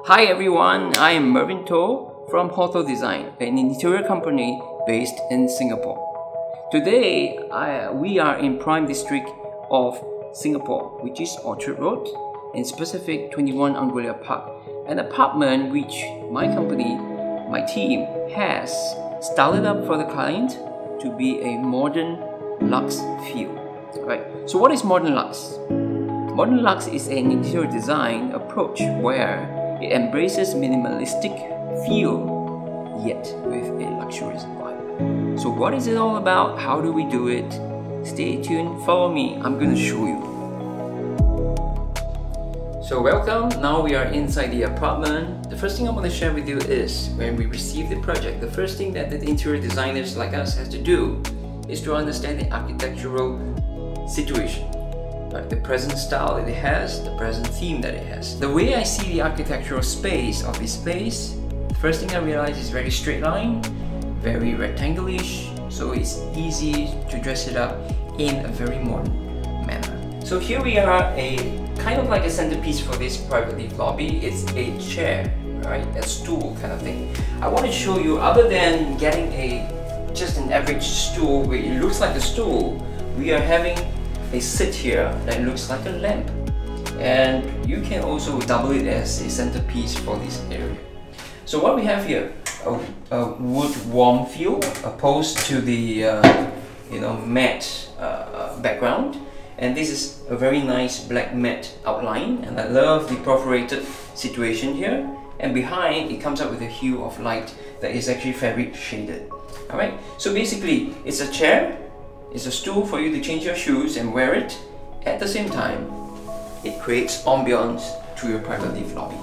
Hi everyone, I am Mervin To from Hotel Design, an interior company based in Singapore. Today, we are in prime district of Singapore, which is Orchard Road, in specific 21 Angullia Park, an apartment which my company, my team has styled up for the client to be a modern luxe feel. Right. So what is modern luxe? Modern luxe is an interior design approach where it embraces minimalistic feel, yet with a luxurious vibe. So what is it all about? How do we do it? Stay tuned, follow me, I'm going to show you. So welcome, now we are inside the apartment. The first thing I want to share with you is, when we receive the project, the first thing that the interior designers like us has to do is to understand the architectural situation. The present style that it has, the present theme that it has. The way I see the architectural space of this place, the first thing I realize is very straight line, very rectangulish, so it's easy to dress it up in a very modern manner. So here we are, a kind of like a centerpiece for this private lift lobby. It's a chair, right? A stool kind of thing. I want to show you, other than getting just an average stool where it looks like a stool, we are having a seat here that looks like a lamp, and you can also double it as a centerpiece for this area. So what we have here, a wood warm feel opposed to the matte background, and this is a very nice black matte outline, and I love the perforated situation here, and behind it comes up with a hue of light that is actually fabric shaded. Alright, so basically it's a chair, it's a stool for you to change your shoes and wear it. At the same time, it creates ambiance to your private lift lobby.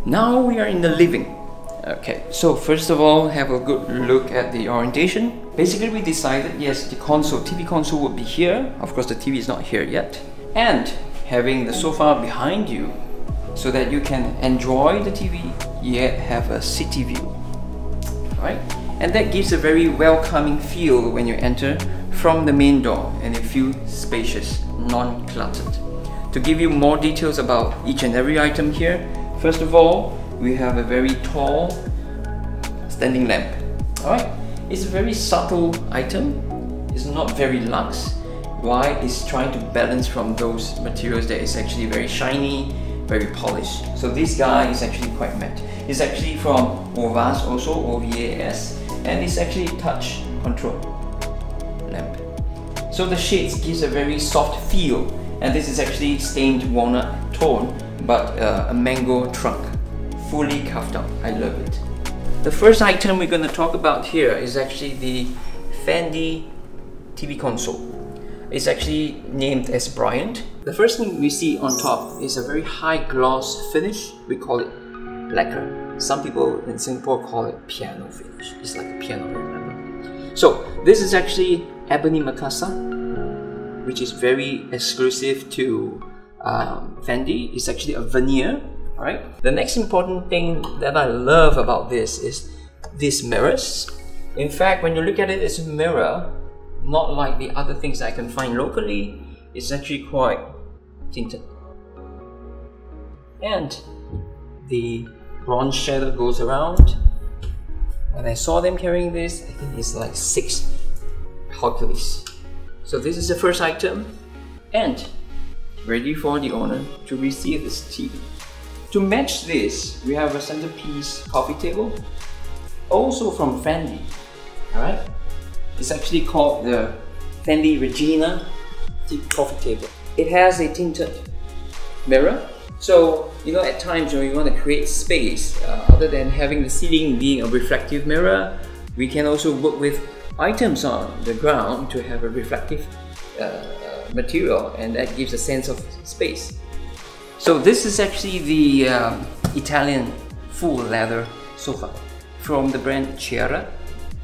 Now we are in the living. Okay, so first of all, have a good look at the orientation. Basically, we decided, yes, the console, TV console would be here. Of course, the TV is not here yet. And having the sofa behind you, so that you can enjoy the TV yet have a city view. Alright? And that gives a very welcoming feel when you enter from the main door, and it feels spacious, non-cluttered. To give you more details about each and every item here, first of all, we have a very tall standing lamp. Alright? It's a very subtle item. It's not very luxe. Why? It's trying to balance from those materials that is actually very shiny, very polished. So this guy is actually quite matte. It's actually from OVAS, also OVAS, and it's actually touch control lamp. So the shades gives a very soft feel, and this is actually stained walnut tone, but a mango trunk, fully carved out. I love it. The first item we're going to talk about here is actually the Fendi TV console. It's actually named as Bryant. The first thing we see on top is a very high gloss finish. We call it lacquer. Some people in Singapore call it piano finish. It's like a piano, remember? So this is actually ebony Makassar, which is very exclusive to Fendi. It's actually a veneer. Alright. The next important thing that I love about this is these mirrors. In fact, when you look at it, it's a mirror. Not like the other things I can find locally, it's actually quite tinted. And the bronze shadow goes around. When I saw them carrying this, I think it's like 6 Hercules. So this is the first item, and ready for the owner to receive this TV. To match this, we have a centerpiece coffee table, also from Fendi. Alright? It's actually called the Fendi Regina coffee table. It has a tinted mirror. So, at times when you want to create space, other than having the ceiling being a reflective mirror, we can also work with items on the ground to have a reflective material, and that gives a sense of space. So this is actually the Italian full leather sofa from the brand Chiara.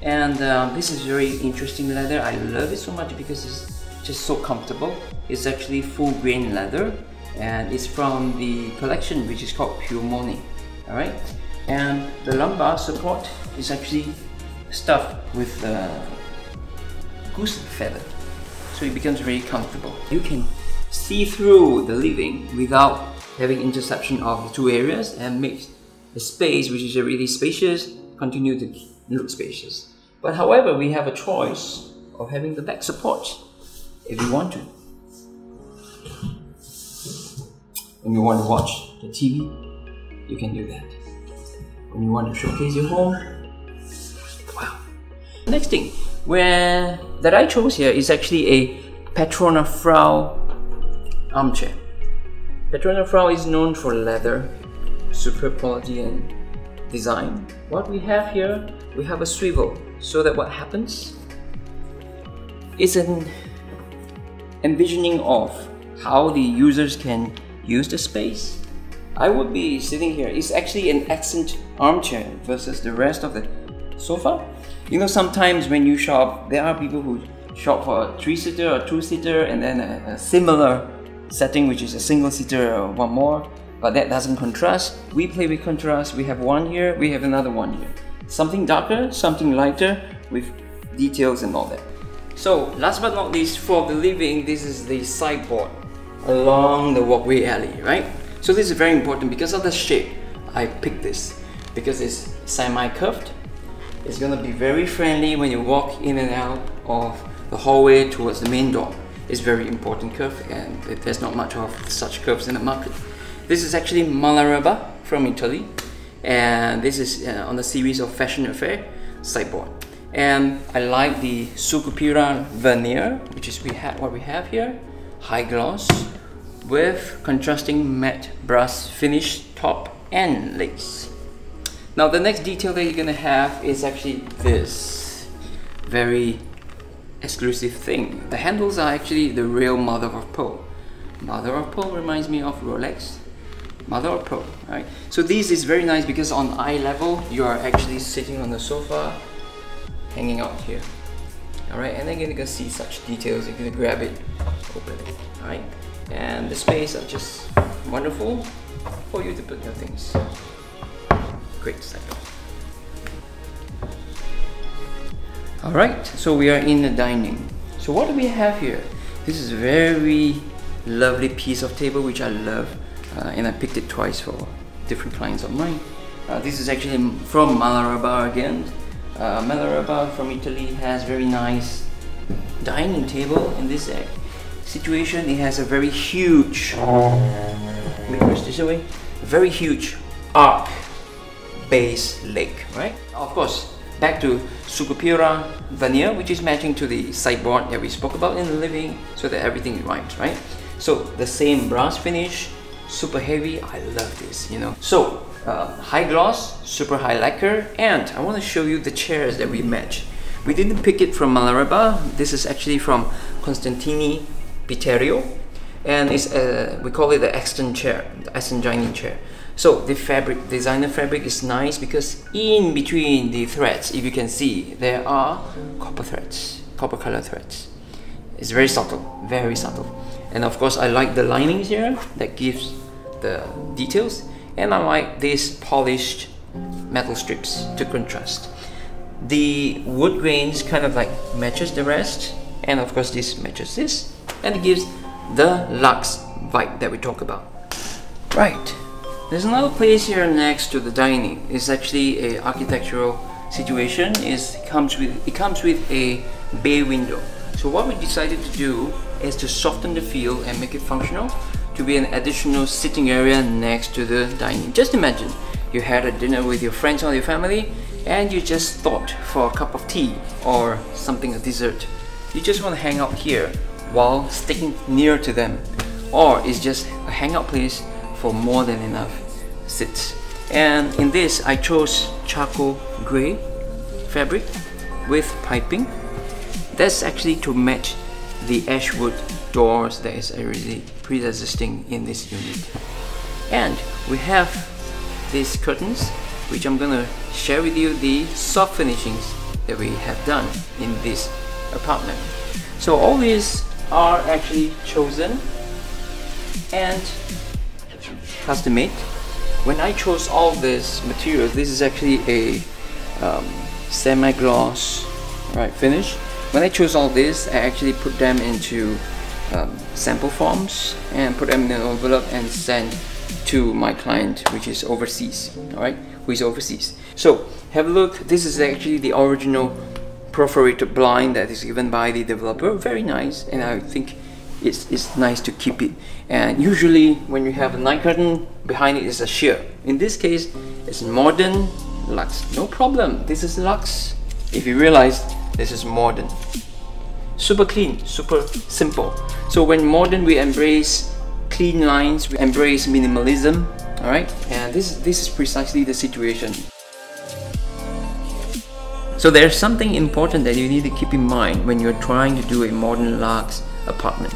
And this is very interesting leather. I love it so much because it's just so comfortable. It's actually full grain leather, and it's from the collection which is called Pure Money. Alright, And the lumbar support is actually stuffed with goose feather, so it becomes very comfortable. You can see through the living without having interception of the two areas and make the space, which is already spacious, continue to look spacious. But however, we have a choice of having the back support if you want to. When you want to watch the TV, you can do that. When you want to showcase your home, wow. Next thing that I chose here is actually a Patrona Frau armchair. Patrona Frau is known for leather, superb quality and design. What we have here, we have a swivel, so that what happens is an envisioning of how the users can use the space. I would be sitting here. It's actually an accent armchair versus the rest of the sofa. You know, sometimes when you shop, there are people who shop for a 3-seater or 2-seater and then a similar setting, which is a single-seater or one more, but that doesn't contrast. We play with contrast. We have one here, we have another one here. Something darker, something lighter with details and all that. So last but not least, for the living, this is the sideboard along the walkway alley, right? So this is very important because of the shape. I picked this because it's semi-curved. It's gonna be very friendly when you walk in and out of the hallway towards the main door. It's very important curve, and there's not much of such curves in the market. This is actually Malaraba from Italy, and this is on the series of Fashion Affair sideboard. And I like the Sucupira veneer, which is what we have here, high gloss with contrasting matte brass finish top and legs. Now the next detail that you're gonna have is actually this very exclusive thing. The handles are actually the real mother of pearl. Mother of pearl reminds me of Rolex. Mother of pearl, right? So this is very nice because on eye level, you are actually sitting on the sofa, hanging out here. Alright, and then you're gonna see such details. You're gonna grab it, open it, alright? And the space are just wonderful for you to put your things. Great setup. Alright, so we are in the dining. So what do we have here? This is a very lovely piece of table which I love, and I picked it twice for different clients of mine. This is actually from Malaraba again. Malaraba from Italy has very nice dining table in this situation. It has a very huge, let me push this away, very huge arc base leg, right? Of course, back to Sucupira veneer, which is matching to the sideboard that we spoke about in the living, so that everything rhymes, right? So the same brass finish, super heavy. I love this, you know. So high gloss, super high lacquer, and I want to show you the chairs that we match. We didn't pick it from Malaraba. This is actually from Constantini Piterio, and it's we call it the Exton chair, the Exton dining chair. So the fabric, designer fabric, is nice because in between the threads, if you can see, there are copper threads, copper color threads. It's very subtle, very subtle. And of course, I like the linings here that gives the details, and I like these polished metal strips to contrast. The wood grains kind of like matches the rest, and of course this matches this, and it gives the Luxe vibe that we talk about. Right. There's another place here next to the dining. It's actually an architectural situation. It comes with a bay window. So what we decided to do is to soften the feel and make it functional to be an additional sitting area next to the dining. Just imagine you had a dinner with your friends or your family, and you just thought for a cup of tea or something, a dessert. You just want to hang out here while sticking near to them, or it's just a hangout place for more than enough sits. And in this, I chose charcoal grey fabric with piping. That's actually to match the ashwood doors that is already pre-existing in this unit. And we have these curtains, which I'm gonna share with you the soft finishings that we have done in this apartment. So all these are actually chosen and custom made when I chose all this material, this is actually a semi-gloss finish. When I chose all this, I actually put them into sample forms and put them in an envelope and send to my client, which is overseas, who is overseas. So have a look. This is actually the original perforated blind that is given by the developer. Very nice, and I think it's nice to keep it. And usually when you have a night curtain, behind it is a sheer. In this case, it's modern Luxe. No problem, this is Luxe. If you realize, this is modern. Super clean, super simple. So when modern, we embrace clean lines, we embrace minimalism, alright? And this is precisely the situation. So there's something important that you need to keep in mind when you're trying to do a modern Luxe apartment.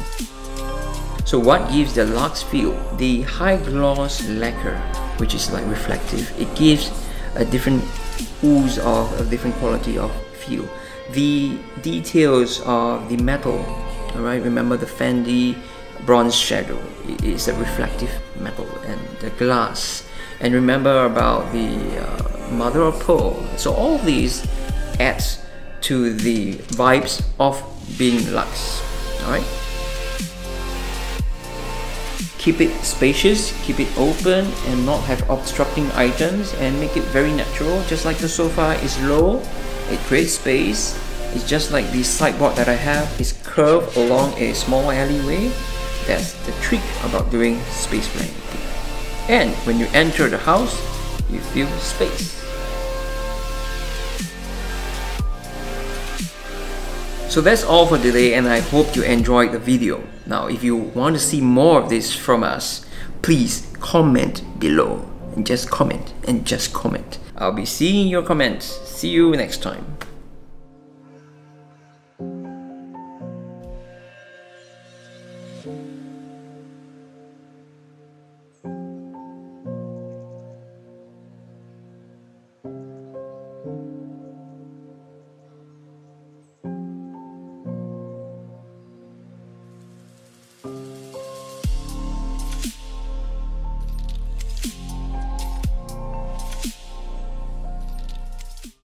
So what gives the Luxe feel? The high gloss lacquer, which is like reflective, it gives a different ooze of a different quality of feel. The details of the metal, alright, remember the Fendi bronze shadow, it is a reflective metal, and the glass, and remember about the mother of pearl. So all these adds to the vibes of being Luxe. Alright, keep it spacious, keep it open, and not have obstructing items, and make it very natural. Just like the sofa is low, it creates space. It's just like the sideboard that I have is curved along a small alleyway. That's the trick about doing space planning. And when you enter the house, you feel space. So that's all for today, and I hope you enjoyed the video. Now, if you want to see more of this from us, please comment below. And just comment, and just comment. I'll be seeing your comments. See you next time.